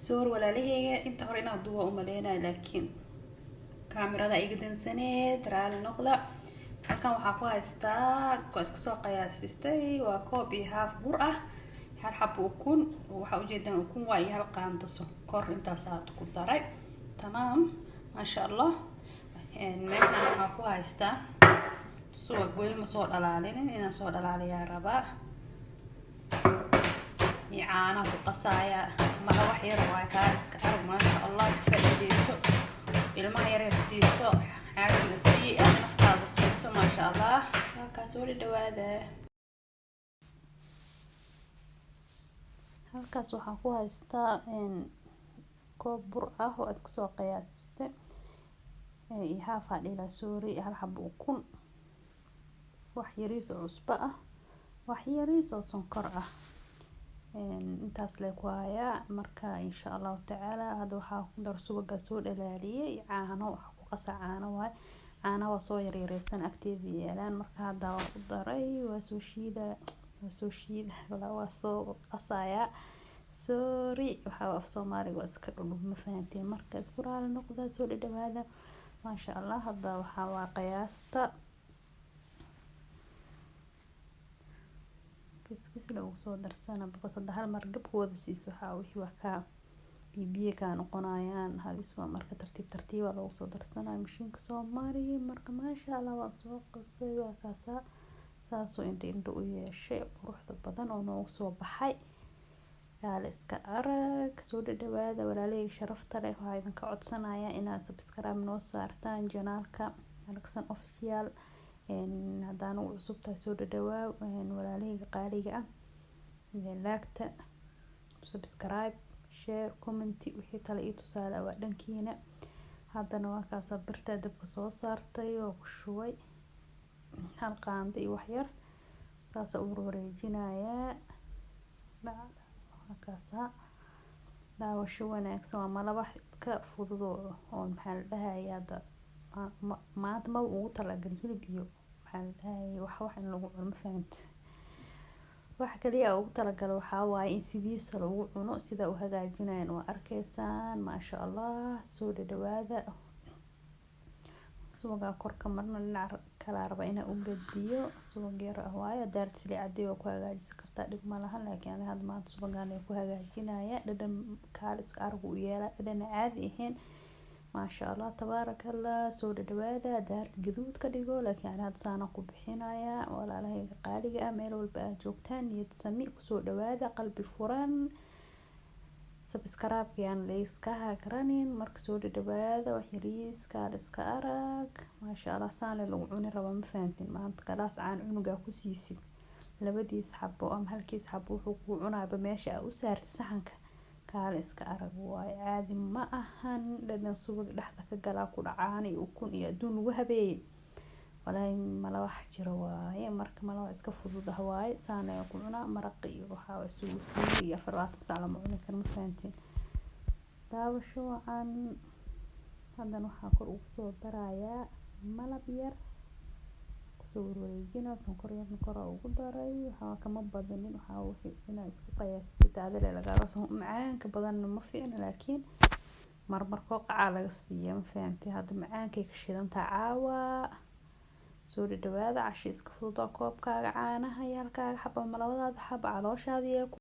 صور ولا ليه انت هورينا دوا أملينا لكن كاميرا دا إيجدن سنة ترى النقطة halkan waxaa ku haystaa kuwaas kasoo qiyaasistay waa koob iyo haaf bur ah hal xabo ukun waxa ujeedaan ukun waa iyo hal qaando sonkor intaas aad ku daray tamaam maasha allah meeshan waxaa ku haystaa subag weli ma soo dhalaalinin inaan soo dhalaaliyaa rabaa iyo caano ku qasaaya mala wax yar waa kaa iska arag maasha allah faa'iideyso ilmaha yar siiso عادي سي أنا نختار الصوص ما شاء الله كاسوري دواده halkaas waxaan ku haystaa koob bur ah oo iska soo qiyaasiste iyo haaf adila soori hal xabo ukun wax yariis oo cusbo ah wax yariis oo sonkor ah intaas la ku haya marka insha Allah taala hada waxa ku dar subaga soo dhalaaliyay caano caano waay caano waa soo yaryareysan agteeda yeelaan marka hada waa ku daray waa soo shiida wala waa soo qasaya sorry waxa af Soomaaliga waa iska dhulub ma fahanteen marka isku raali noqda soo dhawaada ma sha Allah hada waxa waa qiyaasta kiskis lagu soo darsana boqos hal mar gabkooda siiso waxa wixii wax ka biyo ka noqonayaan halis waa marka tartiib lagu soo darsanaa mashiinka Soomaaliya marka ma sha Allah waa soo qasay waa kaasa saaso indho u yeeshay quruxda badan oo noo soo baxay yaal iska arag soo dhawaada walaalay sharafta leh waxa idin ka codsanaya inaad subscribe noo saartaan channelka Alexan Official hadaan u cusub tahay soo dhawaa walaalay qaaliga ah laagta subscribe share comment wixii tala iyo tusaale waa dhankiina hadana waa kaas birta dabka soo saartay oo ku shubay hal qaando iyo wax yar saas u wareejinaya kaasa daawasho wanaagsan waa malabax iska fudud oo maxaa la dhahayaa maanta ma ugu talagalay hilib iyo maxaa la dhahayaa wax in lagu cuno ma fahanti wax kaliya ugu talagalay waxa waaye in sidiisa lagu cuno sida uu hagaajinayaan waa arkaysaan ma sha Allah soo dhawaada suuga korka marna dhinac kala raba ina u gadiyo suuga yar ah waaye daartisli cadii oo ku hagaajin kartaa dhib ma laha laakiin hadda maanta suugan ay ku hagaajinaya dhadhan kaalis argu u yeela dhadhan caadi ahayn ما شاء الله تبارك الله سود دوادا دارت جذود كديجو لكن يعني هاد سانا كوبحينايا ولا له قالية ميل والبقى جوكتان يتسمي سود دوادا قلبي فران سبسكرايب يعني ليس كها كرانين مرك سود دوادا وحريس كالس كأرك ما شاء الله سانا لو عوني ربا مفانتين ما انت كلاس عن عنقا كسيسي لبدي يسحبوا أم هالكي يسحبوا حقوق عنا بماشي أو سار سحنك kaal iska arag way caadi ma ahan dhadhan subag dhaxda ka galaa ku dhacaan iyo ukun iyo aduun lagu habeeyay walaahi mala wax jiro waaye marka mala iska fudud ah waaye saana ku cunaa maraq iyo waxa isugu iyo farwaata salaam cunay kan ma fahantiin daawasho aan hadan waxa kor ugu soo daraya malab yar soo wareejina sonkor yar kor ugu daray waxa kama badanin waxa wixii ina isku qiyaasida laga raaso macaanka badan ma fiicna laakiin marmar ko qaca laga siiyo ma fahantii hada macaankay ka shidanta caawa soo dhawaada cashi iska fudud koobkaaga caanaha yaalkaaga xaba malawada xaba calooshaada